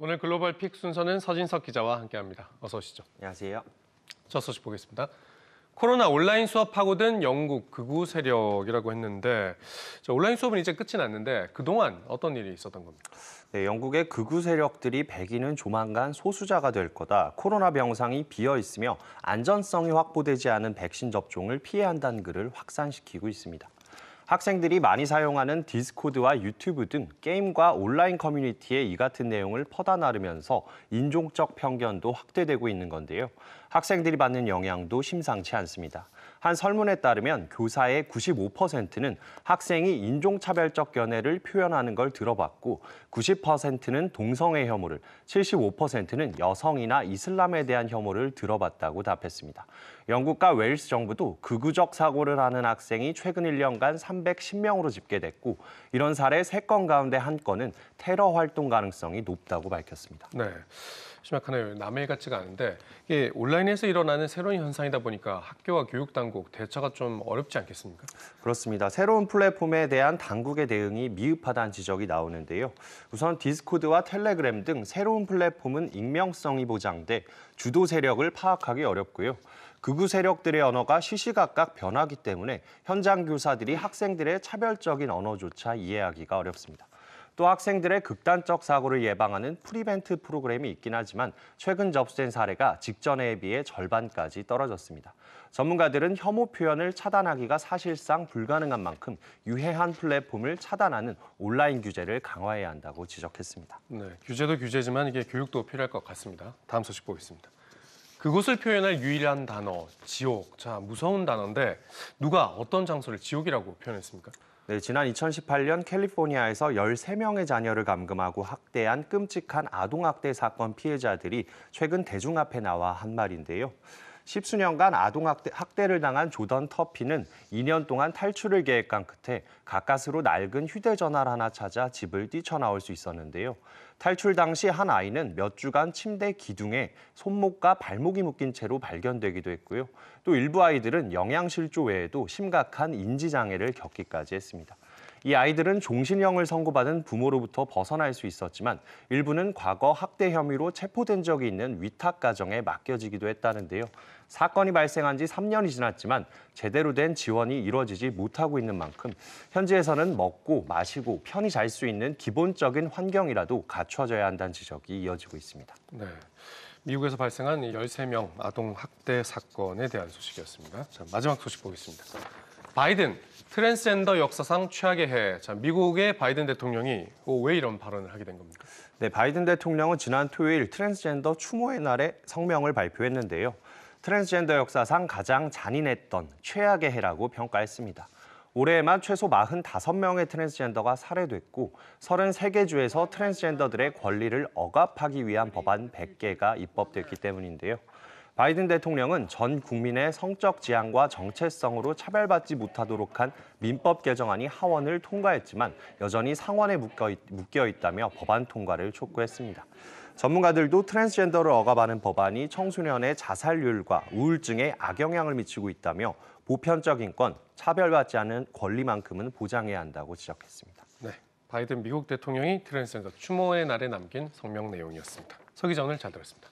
오늘 글로벌 픽 순서는 서진석 기자와 함께합니다. 어서 오시죠. 안녕하세요. 첫 소식 보겠습니다. 코로나 온라인 수업 파고든 영국 극우 세력이라고 했는데 온라인 수업은 이제 끝이 났는데 그동안 어떤 일이 있었던 겁니까? 네, 영국의 극우 세력들이 백인은 조만간 소수자가 될 거다. 코로나 병상이 비어 있으며 안전성이 확보되지 않은 백신 접종을 피해야 한다는 글을 확산시키고 있습니다. 학생들이 많이 사용하는 디스코드와 유튜브 등 게임과 온라인 커뮤니티에 이 같은 내용을 퍼다 나르면서 인종적 편견도 확대되고 있는 건데요. 학생들이 받는 영향도 심상치 않습니다. 한 설문에 따르면 교사의 95%는 학생이 인종차별적 견해를 표현하는 걸 들어봤고 90%는 동성애 혐오를, 75%는 여성이나 이슬람에 대한 혐오를 들어봤다고 답했습니다. 영국과 웨일스 정부도 극우적 사고를 하는 학생이 최근 1년간 310명으로 집계됐고 이런 사례 3건 가운데 1건은 테러 활동 가능성이 높다고 밝혔습니다. 네, 심각하네요. 남의 일 같지가 않은데 이게 온라인에서 일어나는 새로운 현상이다 보니까 학교와 교육당국 대처가 좀 어렵지 않겠습니까? 그렇습니다. 새로운 플랫폼에 대한 당국의 대응이 미흡하다는 지적이 나오는데요. 우선 디스코드와 텔레그램 등 새로운 플랫폼은 익명성이 보장돼 주도 세력을 파악하기 어렵고요. 극우 세력들의 언어가 시시각각 변하기 때문에 현장 교사들이 학생들의 차별적인 언어조차 이해하기가 어렵습니다. 또 학생들의 극단적 사고를 예방하는 프리벤트 프로그램이 있긴 하지만 최근 접수된 사례가 직전에 비해 절반까지 떨어졌습니다. 전문가들은 혐오 표현을 차단하기가 사실상 불가능한 만큼 유해한 플랫폼을 차단하는 온라인 규제를 강화해야 한다고 지적했습니다. 네, 규제도 규제지만 이게 교육도 필요할 것 같습니다. 다음 소식 보겠습니다. 그곳을 표현할 유일한 단어, 지옥. 자, 무서운 단어인데 누가 어떤 장소를 지옥이라고 표현했습니까? 네, 지난 2018년 캘리포니아에서 13명의 자녀를 감금하고 학대한 끔찍한 아동학대 사건 피해자들이 최근 대중 앞에 나와 한 말인데요. 십수년간 학대를 당한 조던 터피는 2년 동안 탈출을 계획한 끝에 가까스로 낡은 휴대전화를 하나 찾아 집을 뛰쳐나올 수 있었는데요. 탈출 당시 한 아이는 몇 주간 침대 기둥에 손목과 발목이 묶인 채로 발견되기도 했고요. 또 일부 아이들은 영양실조 외에도 심각한 인지장애를 겪기까지 했습니다. 이 아이들은 종신형을 선고받은 부모로부터 벗어날 수 있었지만 일부는 과거 학대 혐의로 체포된 적이 있는 위탁 가정에 맡겨지기도 했다는데요. 사건이 발생한 지 3년이 지났지만 제대로 된 지원이 이루어지지 못하고 있는 만큼 현지에서는 먹고 마시고 편히 잘 수 있는 기본적인 환경이라도 갖춰져야 한다는 지적이 이어지고 있습니다. 네, 미국에서 발생한 13명 아동 학대 사건에 대한 소식이었습니다. 자, 마지막 소식 보겠습니다. 바이든, 트랜스젠더 역사상 최악의 해. 자, 미국의 바이든 대통령이 왜 이런 발언을 하게 된 겁니까? 네, 바이든 대통령은 지난 토요일 트랜스젠더 추모의 날에 성명을 발표했는데요. 트랜스젠더 역사상 가장 잔인했던 최악의 해라고 평가했습니다. 올해에만 최소 45명의 트랜스젠더가 살해됐고 33개 주에서 트랜스젠더들의 권리를 억압하기 위한 법안 100개가 입법됐기 때문인데요. 바이든 대통령은 전 국민의 성적 지향과 정체성으로 차별받지 못하도록 한 민법 개정안이 하원을 통과했지만 여전히 상원에 묶여 있다며 법안 통과를 촉구했습니다. 전문가들도 트랜스젠더를 억압하는 법안이 청소년의 자살률과 우울증에 악영향을 미치고 있다며 보편적 인권, 차별받지 않은 권리만큼은 보장해야 한다고 지적했습니다. 네, 바이든 미국 대통령이 트랜스젠더 추모의 날에 남긴 성명 내용이었습니다. 서 기자 오늘 잘 들었습니다.